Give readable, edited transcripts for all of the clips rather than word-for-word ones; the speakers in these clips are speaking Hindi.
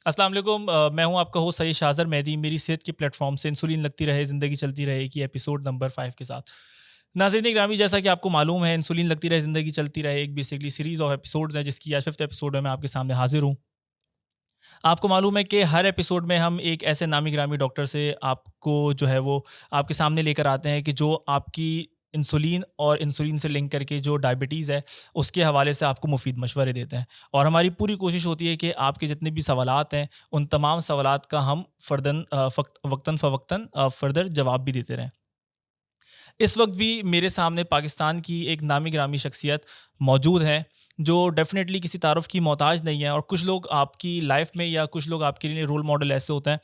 अस्सलाम वालेकुम। मैं हूं आपका होस्ट सैयद शाहज़र मेहदी। मेरी सेहत के प्लेटफॉर्म से इंसुलिन लगती रहे ज़िंदगी चलती रहे की एपिसोड नंबर 5 के साथ। नाज़रीन ग्रामी, जैसा कि आपको मालूम है, इंसुलिन लगती रहे ज़िंदगी चलती रहे एक बेसिकली सीरीज़ ऑफ एपिसोड्स है, जिसकी आज 5th एपिसोड में मैं आपके सामने हाज़िर हूँ। आपको मालूम है कि हर एपिसोड में हम एक ऐसे नामी गिरामी डॉक्टर से आपको जो है वो आपके सामने लेकर आते हैं कि जो आपकी इंसुलिन और इंसुलिन से लिंक करके जो डायबिटीज़ है, उसके हवाले से आपको मुफ़ीद मशवरे देते हैं। और हमारी पूरी कोशिश होती है कि आपके जितने भी सवालात हैं, उन तमाम सवालात का हम वक्तन फ़वक्तन फ़र्दर जवाब भी देते रहें। इस वक़्त भी मेरे सामने पाकिस्तान की एक नामी गिरामी शख्सियत मौजूद है, जो डेफ़िनेटली किसी तारुफ़ की मोहताज नहीं है। और कुछ लोग आपकी लाइफ़ में या कुछ लोग आपके लिए रोल मॉडल ऐसे होते हैं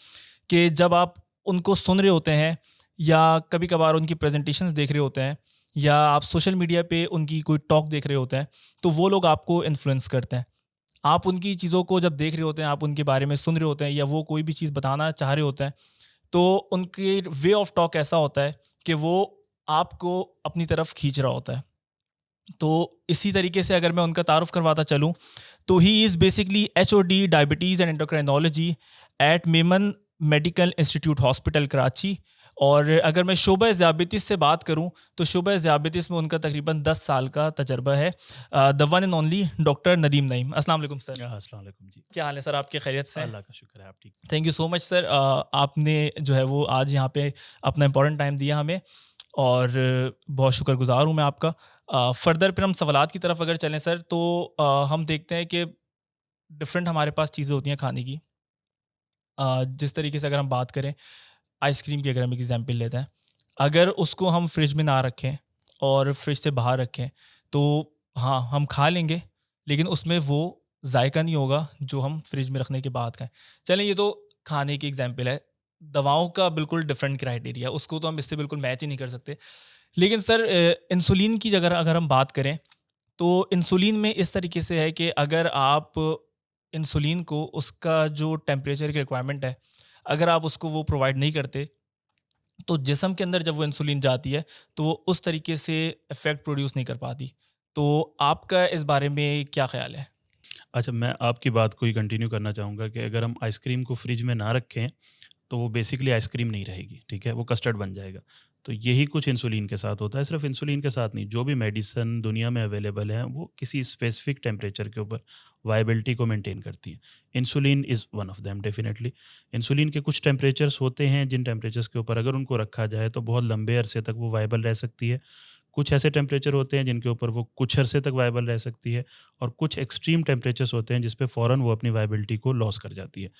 कि जब आप उनको सुन रहे होते हैं या कभी-कभार उनकी प्रेज़ेंटेशंस देख रहे होते हैं या आप सोशल मीडिया पे उनकी कोई टॉक देख रहे होते हैं, तो वो लोग आपको इन्फ्लुएंस करते हैं। आप उनकी चीज़ों को जब देख रहे होते हैं, आप उनके बारे में सुन रहे होते हैं या वो कोई भी चीज़ बताना चाह रहे होते हैं, तो उनके वे ऑफ टॉक ऐसा होता है कि वो आपको अपनी तरफ खींच रहा होता है। तो इसी तरीके से अगर मैं उनका तारुफ करवाता चलूँ, तो he is basically HOD diabetes and endocrinology at Memon medical institute hospital Karachi. और अगर मैं शोबा ज़ियाबितिस से बात करूँ, तो शोबा ज़ियाबितिस में उनका तकरीबन 10 साल का तजर्बा है। The one and only doctor Nadeem Naeem. अस्सलाम वालेकुम सर। अस्सलाम वालेकुम जी। क्या हाल है सर, आपके खैरियत से हैं? अल्लाह का शुक्र है, आप ठीक हैं? Thank you so much sir. आपने जो है वो आज यहाँ पे अपना इम्पोर्टेंट टाइम दिया हमें, और बहुत शुक्रगुज़ार हूँ मैं आपका। फ़र्दर फिर हम सवालात की तरफ अगर चलें सर, तो हम देखते हैं कि डिफ़रेंट हमारे पास चीज़ें होती हैं खाने की। जिस तरीके से अगर हम बात करें आइसक्रीम की, अगर हम एक एग्ज़ाम्पल लेते हैं, अगर उसको हम फ्रिज में ना रखें और फ्रिज से बाहर रखें, तो हाँ, हम खा लेंगे, लेकिन उसमें वो जायका नहीं होगा जो हम फ्रिज में रखने के बाद खाएँ। चलें, ये तो खाने की एग्ज़ाम्पल है। दवाओं का बिल्कुल डिफरेंट क्राइटेरिया, उसको तो हम इससे बिल्कुल मैच ही नहीं कर सकते। लेकिन सर, इंसुलिन की अगर अगर हम बात करें, तो इंसुलिन में इस तरीके से है कि अगर आप इंसुलिन को उसका जो टेम्परेचर की रिक्वायरमेंट है, अगर आप उसको वो प्रोवाइड नहीं करते, तो जिस्म के अंदर जब वो इंसुलिन जाती है, तो वो उस तरीके से इफ़ेक्ट प्रोड्यूस नहीं कर पाती। तो आपका इस बारे में क्या ख़्याल है? अच्छा, मैं आपकी बात को ही कंटिन्यू करना चाहूँगा कि अगर हम आइसक्रीम को फ्रिज में ना रखें, तो वो बेसिकली आइसक्रीम नहीं रहेगी, ठीक है? वो कस्टर्ड बन जाएगा। तो यही कुछ इंसुलिन के साथ होता है, सिर्फ़ इंसुलिन के साथ नहीं, जो भी मेडिसिन दुनिया में अवेलेबल है, वो किसी स्पेसिफ़िक टेम्परेचर के ऊपर वायबिलिटी को मेंटेन करती है। Insulin is one of them definitely. Insulin के कुछ टेम्परेचर्स होते हैं, जिन टेम्परेचर्स के ऊपर अगर उनको रखा जाए, तो बहुत लंबे अरसे तक वो वायबल रह सकती है। कुछ ऐसे टेम्परेचर होते हैं जिनके ऊपर वो कुछ अरसे तक वायबल रह सकती है, और कुछ एक्सट्रीम टेम्परेचर्स होते हैं जिस पे फ़ौरन वो अपनी वायबिलिटी को लॉस कर जाती है।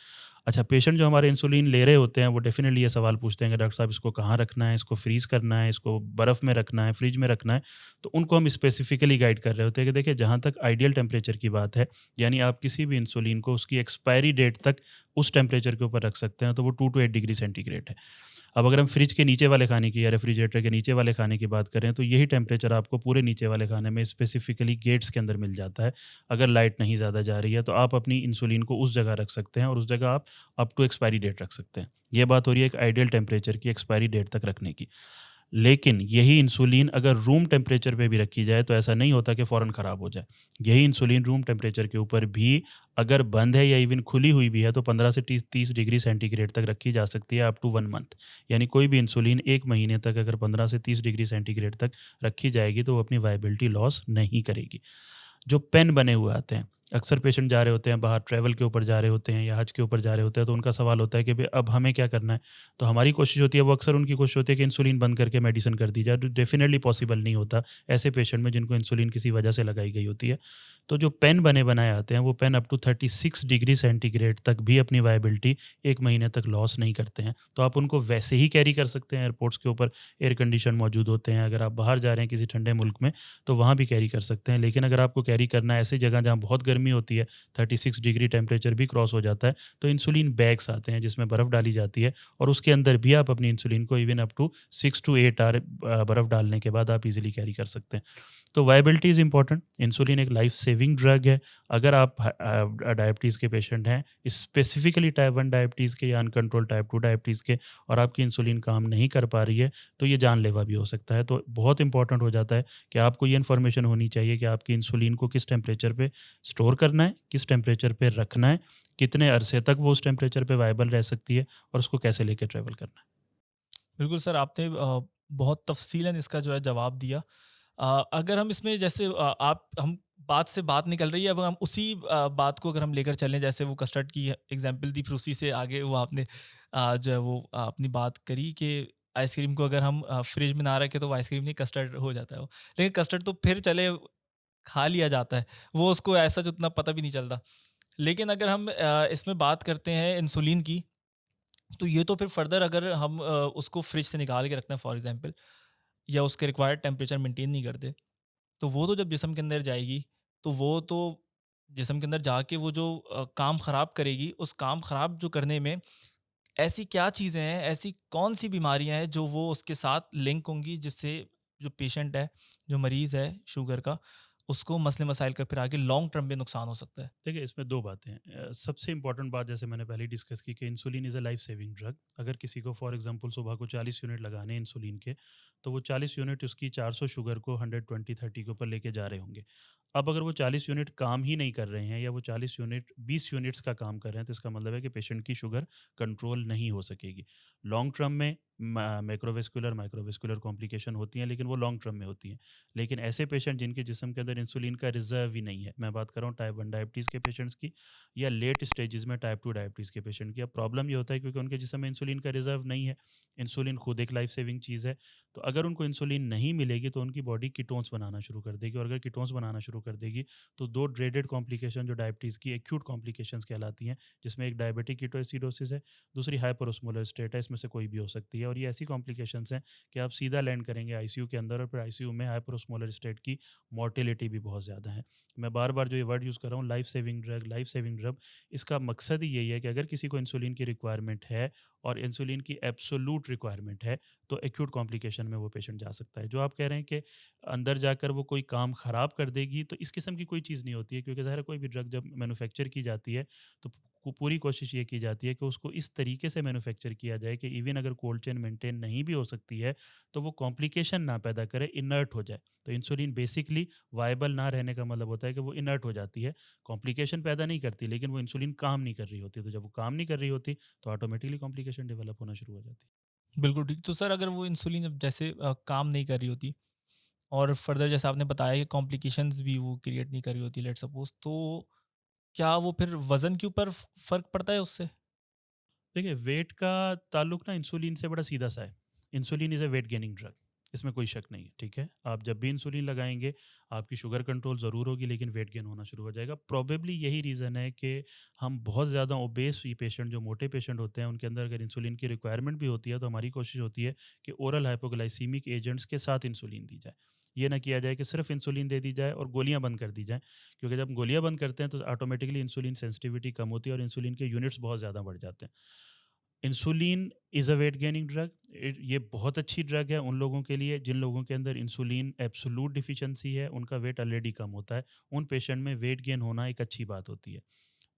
अच्छा, पेशेंट जो हमारे इंसुलिन ले रहे होते हैं, वो डेफ़िनिटली ये सवाल पूछते हैं कि डॉक्टर साहब, इसको कहाँ रखना है? इसको फ्रीज़ करना है? इसको बर्फ़ में रखना है? फ्रिज में रखना है? तो उनको हम स्पेसिफ़िकली गाइड कर रहे होते हैं कि देखिए, जहाँ तक आइडियल टेम्परेचर की बात है, यानी आप किसी भी इंसुलिन को उसकी एक्सपायरी डेट तक उस टेम्परेचर के ऊपर रख सकते हैं, तो वो 2 टू 8 डिग्री सेंटीग्रेड है। अब अगर हम फ्रिज के नीचे वाले खाने की या रेफ्रिजरेटर के नीचे वाले खाने की बात करें, तो यही टेम्परेचर आपको पूरे नीचे वाले खाने में स्पेसिफ़िकली गेट्स के अंदर मिल जाता है। अगर लाइट नहीं ज़्यादा जा रही है, तो आप अपनी इंसुलिन को उस जगह रख सकते हैं, और उस जगह आप अप टू एक्सपायरी डेट रख सकते हैं। ये बात हो रही है एक आइडियल टेम्परेचर की, एक्सपायरी डेट तक रखने की। लेकिन यही इंसुलिन अगर रूम टेम्परेचर पे भी रखी जाए, तो ऐसा नहीं होता कि फ़ौरन ख़राब हो जाए। यही इंसुलिन रूम टेम्परेचर के ऊपर भी अगर बंद है या इवन खुली हुई भी है, तो 15 से 30 डिग्री सेंटीग्रेड तक रखी जा सकती है, अप टू 1 मंथ। यानी कोई भी इंसुलिन 1 महीने तक अगर 15 से 30 डिग्री सेंटीग्रेड तक रखी जाएगी, तो वो अपनी वायबिलिटी लॉस नहीं करेगी। जो पेन बने हुए आते हैं, अक्सर पेशेंट जा रहे होते हैं बाहर, ट्रैवल के ऊपर जा रहे होते हैं या हज के ऊपर जा रहे होते हैं, तो उनका सवाल होता है कि भई अब हमें क्या करना है? तो हमारी कोशिश होती है, वो अक्सर उनकी कोशिश होती है कि इंसुलिन बंद करके मेडिसिन कर दी जाए, तो डेफ़िनिटली पॉसिबल नहीं होता ऐसे पेशेंट में जिनको इंसुलिन किसी वजह से लगाई गई होती है। तो जो पेन बने बनाए आते हैं, वो pen up to 36 degree centigrade तक भी अपनी वायबिलिटी 1 महीने तक लॉस नहीं करते हैं। तो आप उनको वैसे ही कैरी कर सकते हैं, एयरपोर्ट्स के ऊपर एयर कंडीशन मौजूद होते हैं। अगर आप बाहर जा रहे हैं किसी ठंडे मुल्क में, तो वहाँ भी कैरी कर सकते हैं। लेकिन अगर आपको कैरी करना है ऐसी जगह जहाँ बहुत गर्मी होती है, 36 डिग्री टेम्परेचर भी क्रॉस हो जाता है, तो इंसुलिन बैग्स आते हैं जिसमें बर्फ़ डाली जाती है, और उसके अंदर भी आप अपनी इंसुलिन को even up to 6 to 8 hour बर्फ़ डालने के बाद आप ईज़िली कैरी कर सकते हैं। तो वायबिलिटी इज़ इम्पोर्टेंट। इंसुलिन एक लाइफ सेविंग ड्रग है। अगर आप डायबिटीज़ के पेशेंट हैं, स्पेसिफिकली टाइप 1 डायबिटीज़ के या अनकंट्रोल्ड टाइप 2 डायबिटीज़ के, और आपकी इंसुलिन काम नहीं कर पा रही है, तो ये जानलेवा भी हो सकता है। तो बहुत इंपॉर्टेंट हो जाता है कि आपको ये इन्फॉर्मेशन होनी चाहिए कि आपकी इंसुलिन को किस टेम्परेचर पे स्टोर करना है, किस टेम्परेचर पे रखना है, कितने अरसे तक वो उस टेम्परेचर पे वायबल रह सकती है और उसको कैसे लेके ट्रैवल करना है। बिल्कुल सर, आपने बहुत तफ़सीलन इसका जो है जवाब दिया। अगर हम इसमें जैसे आप हम बात से बात निकल रही है, अब हम उसी बात को अगर हम लेकर चलें, जैसे वो कस्टर्ड की एग्ज़ाम्पल दी, फिर उसी से आगे वो आपने जो है वो अपनी बात करी कि आइसक्रीम को अगर हम फ्रिज में ना रखें तो वो आइसक्रीम नहीं, कस्टर्ड हो जाता है वो। लेकिन कस्टर्ड तो फिर चले खा लिया जाता है, वो उसको ऐसा उतना पता भी नहीं चलता। लेकिन अगर हम इसमें बात करते हैं इंसुलिन की, तो ये तो फिर फर्दर अगर हम उसको फ्रिज से निकाल के रखते हैं फॉर एग्जांपल, या उसके रिक्वायर्ड टेम्परेचर मेंटेन नहीं करते, तो वो तो जब जिस्म के अंदर जाएगी, तो वो तो जिस्म के अंदर जाके वो जो काम ख़राब करेगी, उस काम ख़राब जो करने में ऐसी क्या चीज़ें हैं, ऐसी कौन-सी बीमारियाँ हैं जो वो उसके साथ लिंक होंगी, जिससे जो पेशेंट है, जो मरीज़ है शुगर का, उसको मसले-मसाइल का फिर आगे लॉन्ग टर्म में नुकसान हो सकता है? देखिए, इसमें 2 बातें हैं। सबसे इम्पोर्टेंट बात जैसे मैंने पहले ही डिस्कस की कि insulin is a life saving drug. अगर किसी को फॉर एग्ज़ाम्पल सुबह को 40 यूनिट लगाने हैं इंसुलिन के, तो वो 40 यूनिट उसकी 400 शुगर को 120-30 के ऊपर लेके जा रहे होंगे। अब अगर वो 40 यूनिट काम ही नहीं कर रहे हैं या वो 40 यूनिट 20 यूनिट्स का काम कर रहे हैं, तो इसका मतलब है कि पेशेंट की शुगर कंट्रोल नहीं हो सकेगी। लॉन्ग टर्म में मैक्रोवेस्कुलर, माइक्रोवेस्कुलर कॉम्प्लिकेशन होती हैं, लेकिन वो लॉन्ग टर्म में होती हैं। लेकिन ऐसे पेशेंट जिनके जिस्म के अंदर इंसुलिन का रिज़र्व ही नहीं है, मैं बात कर रहा हूँ टाइप 1 डायबिटीज़ के पेशेंट्स की या लेट स्टेजेस में टाइप 2 डायबिटीज़ के पेशेंट की। अब प्रॉब्लम ये होता है क्योंकि उनके जिस्म में इंसुलिन का रिज़र्व नहीं है। इंसुलिन खुद एक लाइफ सेविंग चीज़ है, तो अगर उनको इंसुलिन नहीं मिलेगी तो उनकी बॉडी कीटोन्स बनाना शुरू कर देगी और अगर कीटोन्स बनाना शुरू कर देगी, तो 2 ड्रेडेड कॉम्प्लिकेशन जो डायबिटीज़ की एक्यूट कॉम्प्लिकेशंस कहलाती हैं, जिसमें एक डायबिटिक कीटोएसिडोसिस है, दूसरी हाइपरओस्मोलर स्टेट है, इसमें से कोई भी हो सकती है और ये ऐसी कॉम्प्लिकेशंस हैं कि आप सीधा लैंड करेंगे आईसीयू के अंदर और फिर आईसीयू में हाइपरओस्मोलर स्टेट की मोर्टेलिटी भी बहुत ज़्यादा है। मैं बार-बार जो ये वर्ड यूज़ कर रहा हूँ लाइफ सेविंग ड्रग, इसका मकसद ही यही है कि अगर किसी को इंसुलिन की रिक्वायरमेंट है और इंसुलिन की एब्सोल्यूट रिक्वायरमेंट है, तो एक्यूट कॉम्प्लिकेशन में वो पेशेंट जा सकता है। जो आप कह रहे हैं कि अंदर जाकर वो कोई काम ख़राब कर देगी, तो इस किस्म की कोई चीज़ नहीं होती है क्योंकि ज़ाहिर है कोई भी ड्रग जब मैन्युफैक्चर की जाती है, तो पूरी कोशिश ये की जाती है कि उसको इस तरीके से मैन्युफैक्चर किया जाए कि इवन अगर कोल्ड चेन मेंटेन नहीं भी हो सकती है, तो वो कॉम्प्लिकेशन ना पैदा करे, इनर्ट हो जाए। तो इंसुलिन बेसिकली वायबल ना रहने का मतलब होता है कि वो इनर्ट हो जाती है, कॉम्प्लिकेशन पैदा नहीं करती, लेकिन वो इंसुलिन काम नहीं कर रही होती। तो जब वो काम नहीं कर रही होती, तो ऑटोमेटिकली कॉम्प्लिकेशन डेवलप होना शुरू हो जाती है। बिल्कुल ठीक। तो सर, अगर वो इंसुलिन अब जैसे काम नहीं कर रही होती और फर्दर जैसे आपने बताया कि कॉम्प्लिकेशंस भी वो क्रिएट नहीं कर रही होती, लेट्स सपोज़, तो क्या वो फिर वज़न के ऊपर फ़र्क पड़ता है उससे? देखिए, वेट का ताल्लुक ना इंसुलिन से बड़ा सीधा-सा है। Insulin is a weight gaining drug, इसमें कोई शक नहीं है, ठीक है? आप जब भी इंसुलिन लगाएँगे, आपकी शुगर कंट्रोल ज़रूर होगी, लेकिन वेट गेन होना शुरू हो जाएगा। प्रोबेबली यही रीज़न है कि हम बहुत ज़्यादा ओबेस ये पेशेंट, जो मोटे पेशेंट होते हैं, उनके अंदर अगर इंसुलिन की रिक्वायरमेंट भी होती है, तो हमारी कोशिश होती है कि ओरल हाइपोग्लाइसेमिक एजेंट्स के साथ इंसुलिन दी जाए। ये ना किया जाए कि सिर्फ़ इंसुलिन दे दी जाए और गोलियाँ बंद कर दी जाएँ, क्योंकि जब गोलियाँ बंद करते हैं, तो ऑटोमेटिकली इंसुलिन सेंसिटिविटी कम होती है और इंसुलिन के यूनिट्स बहुत ज़्यादा बढ़ जाते हैं। Insulin is a weight gaining drug. ये बहुत अच्छी ड्रग है उन लोगों के लिए जिन लोगों के अंदर इंसुलिन एब्सोल्यूट डिफिशिएंसी है, उनका वेट ऑलरेडी कम होता है। उन पेशेंट में वेट गेन होना एक अच्छी बात होती है।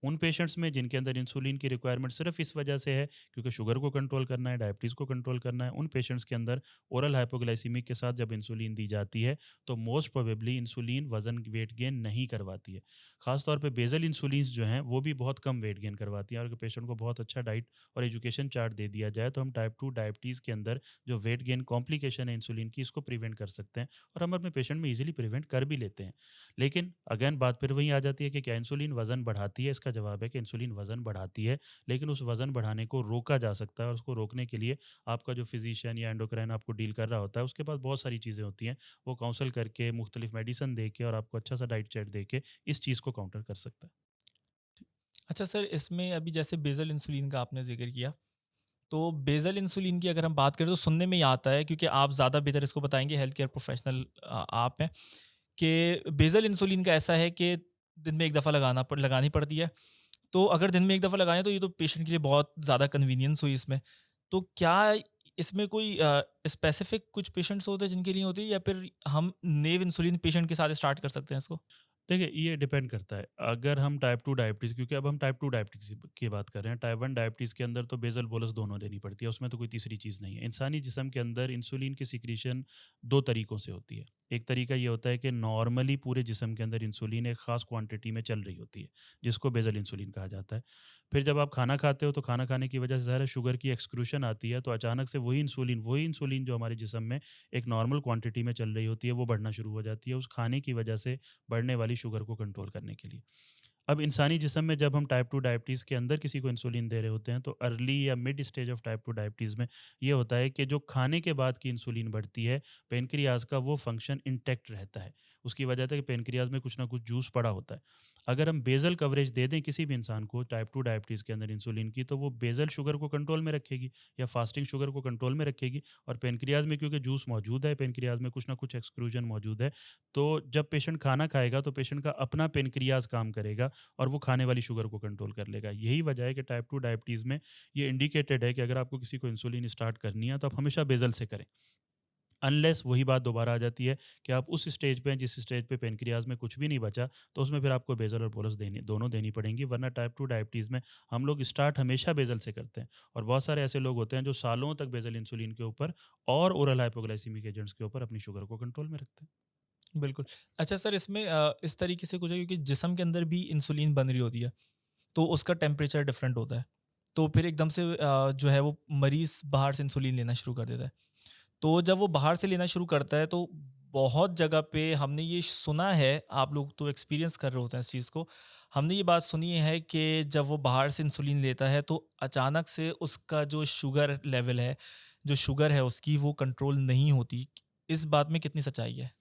उन पेशेंट्स में जिनके अंदर इंसुलिन की रिक्वायरमेंट सिर्फ इस वजह से है क्योंकि शुगर को कंट्रोल करना है, डायबिटीज़ को कंट्रोल करना है, उन पेशेंट्स के अंदर ओरल हाइपोग्लाइसीमिक के साथ जब इंसुलिन दी जाती है, तो मोस्ट प्रोबेबली इंसुलिन वज़न वेट गेन नहीं करवाती है। ख़ास तौर पे बेसल इंसुलिन्स जो हैं, वो भी बहुत कम वेट गेन करवाती हैं और अगर पेशेंट को बहुत अच्छा डाइट और एजुकेशन चार्ट दे दिया जाए, तो हम टाइप 2 डायबिटीज़ के अंदर जो वेट गेन कॉम्प्लिकेशन है इंसुलिन की, इसको प्रिवेंट कर सकते हैं और हम अपने पेशेंट में ईज़िली प्रिवेंट कर भी लेते हैं। लेकिन अगेन बात फिर वहीं आ जाती है कि क्या इंसुलिन वज़न बढ़ाती है? इसका जवाब है कि इंसुलिन वज़न बढ़ाती है, लेकिन उस वज़न बढ़ाने को रोका जा सकता है और उसको रोकने के लिए आपका जो फ़िज़िशियन या एंडोक्राइन आपको डील कर रहा होता है, उसके पास बहुत सारी चीज़ें होती हैं। वो काउंसल करके, मुख्तलिफ मेडिसिन दे के और आपको अच्छा-सा डाइट चार्ट दे के इस चीज़ को काउंटर कर सकता है। अच्छा सर, इसमें अभी जैसे बेसल इंसुलिन का आपने ज़िक्र किया, तो बेसल इंसुलिन की अगर हम बात करें तो सुनने में ये आता है, क्योंकि आप ज़्यादा बेहतर इसको बताएँगे, हेल्थ केयर प्रोफ़ेशनल आप हैं, कि बेसल इंसुलिन का ऐसा है कि दिन में 1 दफ़ा लगानी पड़ती है। तो अगर दिन में 1 दफ़ा लगाएँ तो ये तो पेशेंट के लिए बहुत ज़्यादा कन्वीनियंस हुई इसमें। तो क्या इसमें कोई स्पेसिफ़िक कुछ पेशेंट्स होते हैं जिनके लिए होती है, या फिर हम नेव इंसुलिन पेशेंट के साथ स्टार्ट कर सकते हैं इसको? देखिए, ये डिपेंड करता है। अगर हम टाइप 2 डायबिटीज़, क्योंकि अब हम टाइप 2 डायबिटीज़ की बात कर रहे हैं। टाइप 1 डायबिटीज़ के अंदर तो बेसल बोलस दोनों देनी पड़ती है, उसमें तो कोई तीसरी चीज़ नहीं है। इंसानी जिस्म के अंदर इंसुलिन की सिक्रीशन 2 तरीकों से होती है। एक तरीका ये होता है कि नॉर्मली पूरे जिस्म के अंदर इंसुलिन एक ख़ास क्वांटिटी में चल रही होती है, जिसको बेसल इंसुलिन कहा जाता है। फिर जब आप खाना खाते हो, तो खाना खाने की वजह से ज़ाहिर है शुगर की एक्सक्रीशन आती है, तो अचानक से वही इंसुलिन जो हमारे जिस्म में एक नॉर्मल क्वांटिटी में चल रही होती है, वो बढ़ना शुरू हो जाती है, उस खाने की वजह से बढ़ने वाली शुगर को कंट्रोल करने के लिए। अब इंसानी जिस्म में जब हम टाइप 2 डायबिटीज़ के अंदर किसी को इंसुलिन दे रहे होते हैं, तो अर्ली या mid stage of type 2 diabetes में ये होता है कि जो खाने के बाद की इंसुलिन बढ़ती है, पेनक्रियाज़ का वो फंक्शन इंटैक्ट रहता है। उसकी वजह से कि पेनक्रियाज़ में कुछ ना कुछ जूस पड़ा होता है। अगर हम बेसल कवरेज दे दें किसी भी इंसान को टाइप 2 डायबिटीज़ के अंदर इंसुलिन की, तो वो बेसल शुगर को कंट्रोल में रखेगी या फास्टिंग शुगर को कंट्रोल में रखेगी, और पेनक्रियाज़ में क्योंकि जूस मौजूद है, पेनक्रियाज़ में कुछ ना कुछ एक्सक्लूजन मौजूद है, तो जब पेशेंट खाना खाएगा, तो पेशेंट का अपना पेनक्रियाज़ काम करेगा और वो खाने वाली शुगर को कंट्रोल कर लेगा। यही वजह है कि टाइप 2 डायबिटीज़ में ये इंडिकेटेड है कि अगर आपको किसी को इंसुलिन स्टार्ट करनी है, तो आप हमेशा बेसल से करें। अनलेस वही बात दोबारा आ जाती है कि आप उस स्टेज पे हैं जिस स्टेज पे पेनक्रियाज़ में कुछ भी नहीं बचा, तो उसमें फिर आपको बेसल और बोलस देनी दोनों देनी पड़ेंगी, वरना टाइप 2 डायबिटीज़ में हम लोग स्टार्ट हमेशा बेसल से करते हैं। और बहुत सारे ऐसे लोग होते हैं जो सालों तक बेसल इंसुलिन के ऊपर और ओरल हाइपोग्लाइसेमिक एजेंट्स के ऊपर अपनी शुगर को कंट्रोल में रखते हैं। बिल्कुल। अच्छा सर, इसमें इस तरीके से कुछ है क्योंकि जिस्म के अंदर भी इंसुलिन बन रही होती है, तो उसका टेम्परेचर डिफरेंट होता है। तो फिर एकदम से जो है वो मरीज़ बाहर से इंसुलिन लेना शुरू कर देता है। तो जब वो बाहर से लेना शुरू करता है, तो बहुत जगह पे हमने ये सुना है, आप लोग तो एक्सपीरियंस कर रहे होते हैं इस चीज़ को। हमने ये बात सुनी है कि जब वो बाहर से इंसुलिन लेता है, तो अचानक से उसका जो शुगर लेवल है, जो शुगर है उसकी, वो कंट्रोल नहीं होती। इस बात में कितनी सच्चाई है?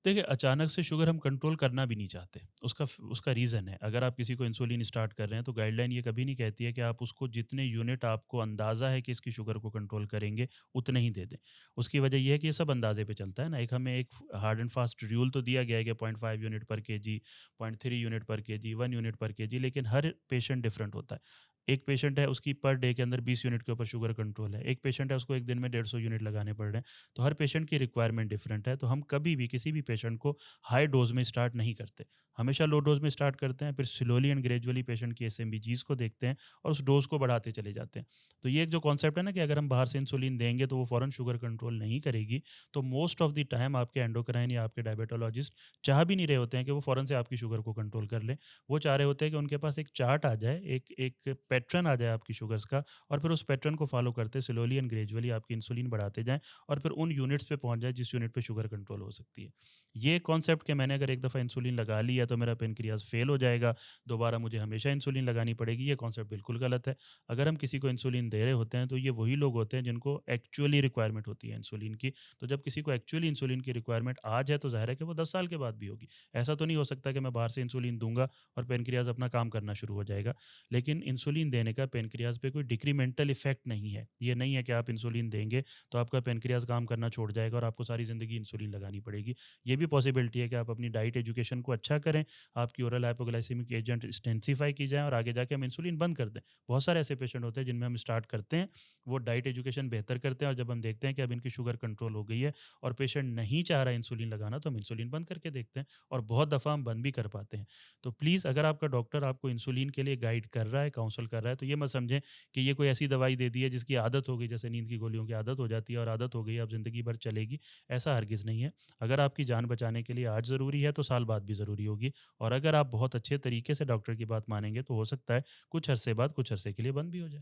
देखिए, अचानक से शुगर हम कंट्रोल करना भी नहीं चाहते। उसका रीज़न है, अगर आप किसी को इंसुलिन स्टार्ट कर रहे हैं, तो गाइडलाइन ये कभी नहीं कहती है कि आप उसको जितने यूनिट आपको अंदाज़ा है कि इसकी शुगर को कंट्रोल करेंगे, उतने ही दे दें। उसकी वजह ये है कि ये सब अंदाज़े पे चलता है ना। एक हमें एक हार्ड एंड फास्ट रूल तो दिया गया है कि 0.5 यूनिट पर केजी, 0.3 यूनिट पर केजी, 1 यूनिट पर केजी, लेकिन हर पेशेंट डिफरेंट होता है। एक पेशेंट है, उसकी पर डे के अंदर 20 यूनिट के ऊपर शुगर कंट्रोल है। एक पेशेंट है, उसको एक दिन में 150 यूनिट लगाने पड़ रहे हैं। तो हर पेशेंट की रिक्वायरमेंट डिफरेंट है, तो हम कभी भी किसी भी पेशेंट को हाई डोज़ में स्टार्ट नहीं करते। हमेशा लो डोज़ में स्टार्ट करते हैं, फिर स्लोली एंड ग्रेजुअली पेशेंट की एसएमबीजीज़ को देखते हैं और उस डोज़ को बढ़ाते चले जाते हैं। तो ये एक जो कॉन्सेप्ट है ना कि अगर हम बाहर से इंसुलिन देंगे तो वो फ़ौरन शुगर कंट्रोल नहीं करेगी, तो मोस्ट ऑफ द टाइम आपके एंडोक्राइन या आपके डायबिटोलॉजिस्ट चाह भी नहीं रहे होते हैं कि वो फ़ौरन से आपकी शुगर को कंट्रोल कर लें। वो चाह रहे होते हैं कि उनके पास एक चार्ट आ जाए, एक एक पैटर्न आ जाए आपकी शुगर्स का, और फिर उस पैटर्न को फ़ॉलो करते स्लोली एंड ग्रेजुअली आपकी इंसुलिन बढ़ाते जाएँ और फिर उन यूनिट्स पे पहुँच जाए जिस यूनिट पे शुगर कंट्रोल हो सकती है। ये कॉन्सेप्ट कि मैंने अगर एक दफ़ा इंसुलिन लगा लिया तो मेरा पेनक्रियाज़ फ़ेल हो जाएगा, दोबारा मुझे हमेशा इंसुलिन लगानी पड़ेगी, ये कॉन्सेप्ट बिल्कुल गलत है। अगर हम किसी को इंसुलिन दे रहे होते हैं, तो ये वही लोग होते हैं जिनको एक्चुअली रिक्वायरमेंट होती है इंसुलिन की। तो जब किसी को एक्चुअली इंसुलिन की रिक्वायरमेंट आज है, तो ज़ाहिर है कि वो 10 साल के बाद भी होगी। ऐसा तो नहीं हो सकता कि मैं बाहर से इंसुलिन दूँगा और पेनक्रियाज़ अपना काम करना शुरू हो जाएगा। लेकिन इंसुलिन देने का पेनक्रियाज़ पे कोई डिक्रीमेंटल इफ़ेक्ट नहीं है। ये नहीं है कि आप इंसुलिन देंगे, तो आपका पेनक्रियाज़ काम करना छोड़ जाएगा और आपको सारी ज़िंदगी इंसुलिन लगानी पड़ेगी। ये भी पॉसिबिलिटी है कि आप अपनी डाइट एजुकेशन को अच्छा करें, आपकी ओरल हाइपोग्लाइसेमिक एजेंट इंटेंसिफ़ाई की जाए और आगे जाके हम इंसुलिन बंद कर दें। बहुत सारे ऐसे पेशेंट होते हैं जिनमें हम स्टार्ट करते हैं, वो डाइट एजुकेशन बेहतर करते हैं और जब हम देखते हैं कि अब इनकी शुगर कंट्रोल हो गई है और पेशेंट नहीं चाह रहा है इंसुलिन लगाना, तो हम इंसुलिन बंद करके देखते हैं और बहुत दफ़ा हम बंद भी कर पाते हैं। तो प्लीज़, अगर आपका डॉक्टर आपको इंसुलिन के लिए गाइड कर रहा है, काउंसल कर रहा है, तो ये मत समझें कि ये कोई ऐसी दवाई दे दी है जिसकी आदत हो गई, जैसे नींद की गोलियों की आदत हो जाती है और आदत हो गई अब ज़िंदगी भर चलेगी, ऐसा हरगिज़ नहीं है। अगर आपकी जान बचाने के लिए आज ज़रूरी है, तो साल बाद भी ज़रूरी होगी, और अगर आप बहुत अच्छे तरीके से डॉक्टर की बात मानेंगे, तो हो सकता है कुछ अरसे बाद कुछ अरसे के लिए बंद भी हो जाए।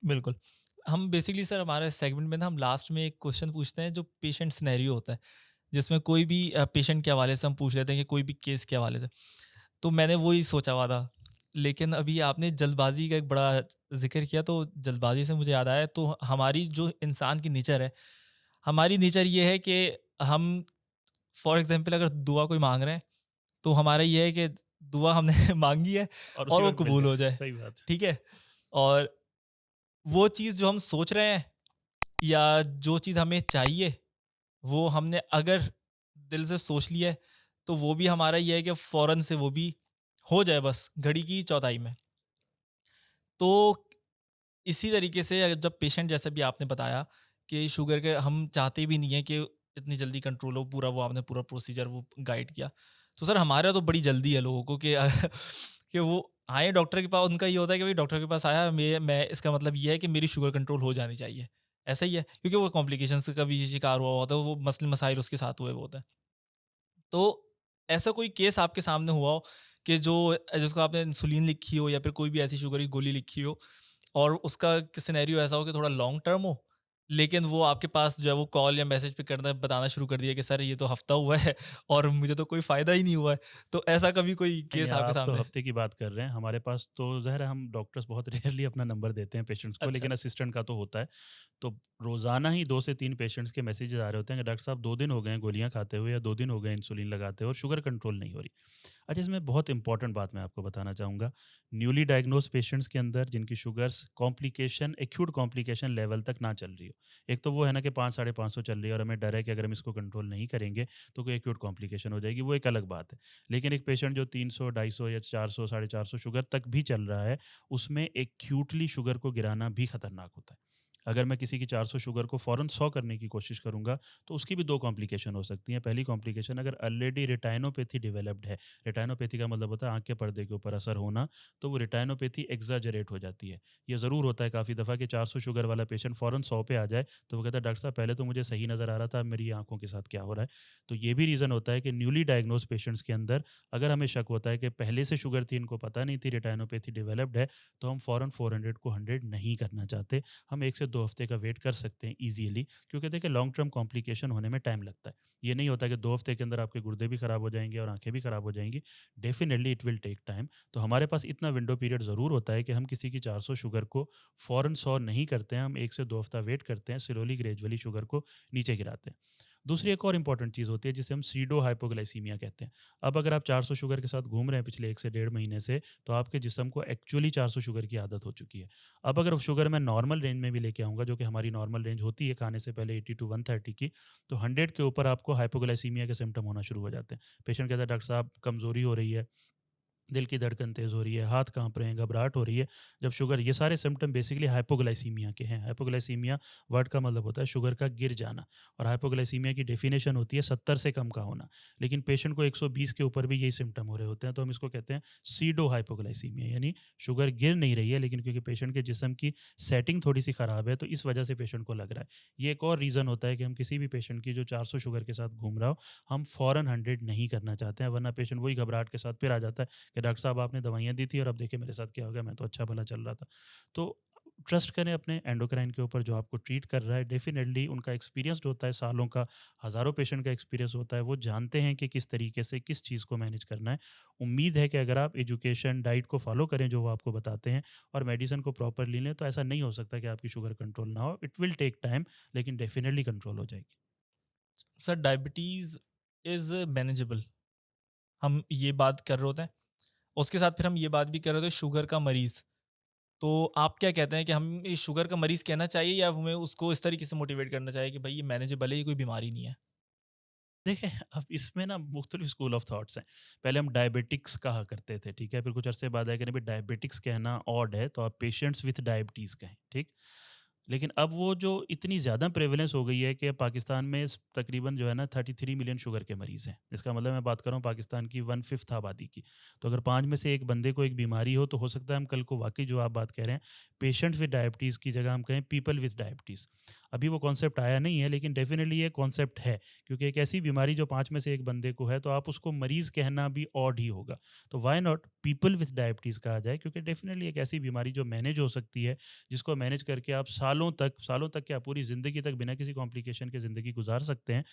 बिल्कुल। हम बेसिकली सर हमारे सेगमेंट में ना हम लास्ट में एक क्वेश्चन पूछते हैं जो पेशेंट सिनेरियो होता है, जिसमें कोई भी पेशेंट के हवाले से हम पूछ लेते हैं कि कोई भी केस के हवाले से। तो मैंने वही सोचा हुआ था। लेकिन अभी आपने जल्दबाज़ी का एक बड़ा ज़िक्र किया, तो जल्दबाज़ी से मुझे याद आया, तो हमारी जो इंसान की नेचर है, हमारी नेचर ये है कि हम फॉर एग्ज़ाम्पल अगर दुआ कोई माँग रहे हैं, तो हमारा ये है कि दुआ हमने माँगी है और और उसी वो वक़्त मिल कबूल जाए, हो जाए। सही बात है। ठीक है? और वो चीज़ जो हम सोच रहे हैं या जो चीज़ हमें चाहिए, वो हमने अगर दिल से सोच लिया है, तो वो भी हमारा ये है कि फ़ौरन से वो भी हो जाए बस घड़ी की चौथाई में। तो इसी तरीके से जब पेशेंट जैसे भी आपने बताया कि शुगर के हम चाहते भी नहीं है कि इतनी जल्दी कंट्रोल हो, पूरा वो आपने पूरा प्रोसीजर वो गाइड किया। तो सर हमारे तो बड़ी जल्दी है लोगों को कि कि वो आए डॉक्टर के पास, उनका ये होता है कि भाई डॉक्टर के पास आया, मैं इसका मतलब ये है कि मेरी शुगर कंट्रोल हो जानी चाहिए। ऐसा ही है, क्योंकि वो कॉम्प्लिकेशंस का भी शिकार हुआ होता है, वो मसले मसाइल उसके साथ हुए हुए होते हैं। तो ऐसा कोई केस आपके सामने हुआ हो कि जो जिसको आपने इंसुलिन लिखी हो या फिर कोई भी ऐसी शुगर की गोली लिखी हो और उसका सिनेरियो ऐसा हो कि थोड़ा लॉन्ग टर्म हो, लेकिन वो आपके पास जो है वो कॉल या मैसेज पे करना बताना शुरू कर दिया कि सर ये तो हफ्ता हुआ है और मुझे तो कोई फायदा ही नहीं हुआ है। तो ऐसा कभी कोई नहीं, केस आपके आप तो सामने? हफ्ते की बात कर रहे हैं। हमारे पास तो ज़ाहिर है हम डॉक्टर्स बहुत रेयरली अपना नंबर देते हैं पेशेंट्स को, अच्छा। लेकिन असिस्टेंट का तो होता है। तो रोज़ाना ही 2 से 3 पेशेंट्स के मैसेजेस आ रहे होते हैं कि डॉक्टर साहब 2 दिन हो गए हैं गोलियाँ खाते हुए, या 2 दिन हो गए इंसुलिन लगाते हुए और शुगर कंट्रोल नहीं हो रही। अच्छा, इसमें बहुत इंपॉर्टेंट बात मैं आपको बताना चाहूँगा। न्यूली डायग्नोस्ड पेशेंट्स के अंदर जिनकी sugars complication acute complication level तक ना चल रही हो। एक तो वो है ना कि 5 साढ़े 500 चल रही है और हमें डर है कि अगर हम इसको कंट्रोल नहीं करेंगे तो कोई एक्यूट कॉम्प्लिकेशन हो जाएगी, वो एक अलग बात है। लेकिन एक पेशेंट जो 300, 250 या 400, साढ़े 400 शुगर तक भी चल रहा है, उसमें एक्यूटली शुगर को गिराना भी खतरनाक होता है। अगर मैं किसी की 400 शुगर को फ़ौरन 100 करने की कोशिश करूँगा, तो उसकी भी 2 कॉम्प्लिकेशन हो सकती हैं। पहली कॉम्प्लिकेशन, अगर ऑलरेडी रेटिनोपैथी डेवलप्ड है, रेटिनोपैथी का मतलब होता है आँख के पर्दे के ऊपर असर होना, तो वो रेटिनोपैथी एक्ज़ैजरेट हो जाती है। ये ज़रूर होता है काफ़ी दफ़ा कि 400 शुगर वाला पेशेंट फ़ौरन 100 पे आ जाए, तो वो कहता है डॉक्टर साहब पहले तो मुझे सही नज़र आ रहा था, अब मेरी आँखों के साथ क्या हो रहा है? तो ये भी रीज़न होता है कि न्यूली डायग्नोस्ड पेशेंट्स के अंदर अगर हमें शक होता है कि पहले से शुगर थी, इनको पता नहीं थी रेटिनोपैथी डेवलप्ड है, तो हम फ़ौरन 400 को 100 नहीं करना चाहते। हम 1 से 2 हफ्ते का वेट कर सकते हैं ईज़िली, क्योंकि देखिए लॉन्ग टर्म कॉम्प्लिकेशन होने में टाइम लगता है। ये नहीं होता कि 2 हफ्ते के अंदर आपके गुर्दे भी खराब हो जाएँगे और आँखें भी खराब हो जाएँगी। Definitely it will take time. तो हमारे पास इतना विंडो पीरियड ज़रूर होता है कि हम किसी की 400 शुगर को फ़ौरन 100 नहीं करते हैं, हम 1 से 2 हफ्ता वेट करते हैं, स्लोली ग्रेजुअली शुगर को नीचे गिराते हैं। दूसरी एक और इम्पॉर्टेंट चीज़ होती है जिसे हम सीडो हाइपोग्लाइसीमिया कहते हैं। अब अगर आप 400 शुगर के साथ घूम रहे हैं पिछले 1 से डेढ़ महीने से, तो आपके जिस्म को एक्चुअली 400 शुगर की आदत हो चुकी है। अब अगर शुगर मैं नॉर्मल रेंज में भी लेके आऊँगा, जो कि हमारी नॉर्मल रेंज होती है खाने से पहले 80 टू 130 की, तो 100 के ऊपर आपको हाइपोग्लाइसीमिया के सिम्पटम होना शुरू हो जाते हैं। पेशेंट कहता है डॉक्टर साहब कमज़ोरी हो रही है, दिल की धड़कन तेज़ हो रही है, हाथ काँप रहे हैं, घबराहट हो रही है। जब शुगर, ये सारे सिम्पटम बेसिकली हाइपोग्लाइसीमिया के हैं। हाइपोग्लाइसीमिया वर्ड का मतलब होता है शुगर का गिर जाना, और हाइपोग्लाइसीमिया की डेफिनेशन होती है 70 से कम का होना। लेकिन पेशेंट को 120 के ऊपर भी यही सिम्पटम हो रहे होते हैं, तो हम इसको कहते हैं सीडो हाइपोग्लाइसीमिया, यानी शुगर गिर नहीं रही है, लेकिन क्योंकि पेशेंट के जिस्म की सेटिंग थोड़ी-सी ख़राब है, तो इस वजह से पेशेंट को लग रहा है। ये एक और रीज़न होता है कि हम किसी भी पेशेंट की जो 400 शुगर के साथ घूम रहा हो, हम फ़ौरन 100 नहीं करना चाहते हैं, वरना पेशेंट वही घबराहट के साथ फिर आ जाता है कि डॉक्टर साहब आपने दवाइयाँ दी थी और अब देखिए मेरे साथ क्या हो गया, मैं तो अच्छा भला चल रहा था। तो ट्रस्ट करें अपने एंडोक्राइन के ऊपर जो आपको ट्रीट कर रहा है, डेफ़िनिटली उनका एक्सपीरियंस्ड होता है, सालों का, हज़ारों पेशेंट का एक्सपीरियंस होता है, वो जानते हैं कि किस तरीके से किस चीज़ को मैनेज करना है। उम्मीद है कि अगर आप एजुकेशन, डाइट को फ़ॉलो करें जो वो आपको बताते हैं और मेडिसिन को प्रॉपरली लें, तो ऐसा नहीं हो सकता कि आपकी शुगर कंट्रोल ना हो। इट विल टेक टाइम, लेकिन डेफ़िनिटली कंट्रोल हो जाएगी। सर डायबिटीज़ इज़ मैनेजेबल, हम ये बात कर रहे होते हैं। उसके साथ फिर हम ये बात भी कर रहे थे शुगर का मरीज़। तो आप क्या कहते हैं कि हम ये शुगर का मरीज़ कहना चाहिए या हमें उसको इस तरीके से मोटिवेट करना चाहिए कि भाई ये मैनेजेबल है, ये कोई बीमारी नहीं है? देखिए, अब इसमें ना मुख्तलिफ स्कूल ऑफ थॉट्स हैं। पहले हम डायबिटिक्स कहा करते थे, ठीक है? फिर कुछ अरसे बाद आया कि नहीं भई डायबिटिक्स कहना ऑड है, तो आप पेशेंट्स विथ डायबिटीज़ कहें, ठीक? लेकिन अब वो जो इतनी ज़्यादा प्रेवलेंस हो गई है कि पाकिस्तान में तकरीबन जो है ना 33 मिलियन शुगर के मरीज़ हैं। इसका मतलब मैं बात कर रहा हूँ पाकिस्तान की 1/5 आबादी की। तो अगर 5 में से 1 बंदे को एक बीमारी हो, तो हो सकता है हम कल को वाक़ई जो आप बात कह रहे हैं, पेशेंट्स विद डायबिटीज़ की जगह हम कहें पीपल विद डायबिटीज़। अभी वो कॉन्सेप्ट आया नहीं है, लेकिन डेफ़िनिटली ये कॉन्सेप्ट है, क्योंकि एक ऐसी बीमारी जो 5 में से 1 बंदे को है, तो आप उसको मरीज़ कहना भी ऑड ही होगा। तो why not people with diabetes कहा जाए, क्योंकि डेफ़िनिटली एक ऐसी बीमारी जो मैनेज हो सकती है, जिसको मैनेज करके आप सालों तक क्या पूरी ज़िंदगी तक बिना किसी कॉम्प्लिकेशन के ज़िंदगी गुज़ार सकते हैं,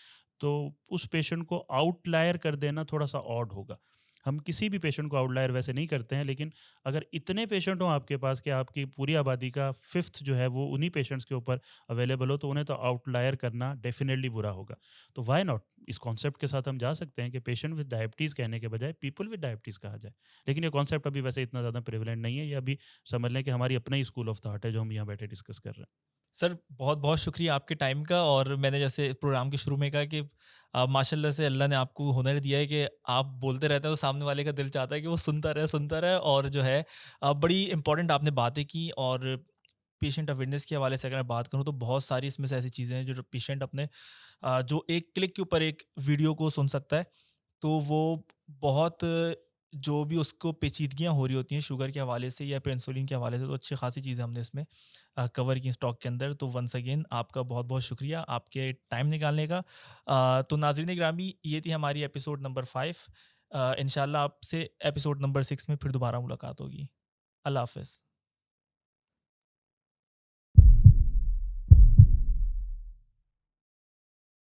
तो उस पेशेंट को आउटलायर कर देना थोड़ा-सा ऑड होगा। हम किसी भी पेशेंट को आउटलायर वैसे नहीं करते हैं, लेकिन अगर इतने पेशेंट हों आपके पास कि आपकी पूरी आबादी का 5th जो है वो उन्हीं पेशेंट्स के ऊपर अवेलेबल हो, तो उन्हें तो आउटलायर करना डेफ़िनिटली बुरा होगा। तो व्हाई नॉट इस कॉन्सेप्ट के साथ हम जा सकते हैं कि पेशेंट विद डायबिटीज़ कहने के बजाय पीपल विद डायबिटीज़ कहा जाए। लेकिन ये कॉन्सेप्ट अभी वैसे इतना ज़्यादा प्रेवलेंट नहीं है, ये अभी समझ लें कि हमारी अपना ही स्कूल ऑफ थॉट है जो हम यहाँ बैठे डिस्कस कर रहे हैं। सर बहुत-बहुत शुक्रिया आपके टाइम का और मैंने जैसे प्रोग्राम के शुरू में कहा कि माशाल्लाह से अल्लाह ने आपको हुनर दिया है कि आप बोलते रहते हैं तो सामने वाले का दिल चाहता है कि वो सुनता रहे और जो है बड़ी इम्पोर्टेंट आपने बातें की और पेशेंट अवेयरनेस के हवाले से अगर मैं बात करूँ तो बहुत सारी इसमें से ऐसी चीज़ें हैं जो पेशेंट अपने जो एक क्लिक के ऊपर एक वीडियो को सुन सकता है। तो वो बहुत जो भी उसको पेचीदगियाँ हो रही होती हैं शुगर के हवाले से या फिर इंसुलिन के हवाले से, तो अच्छी खासी चीज़ें हमने इसमें कवर की स्टॉक के अंदर। तो वंस अगेन आपका बहुत-बहुत शुक्रिया आपके टाइम निकालने का। तो नाज़रीन गिरामी, ये थी हमारी एपिसोड नंबर 5। इंशाल्लाह आपसे एपिसोड नंबर 6 में फिर दोबारा मुलाकात होगी। अल्लाह हाफ़िज़।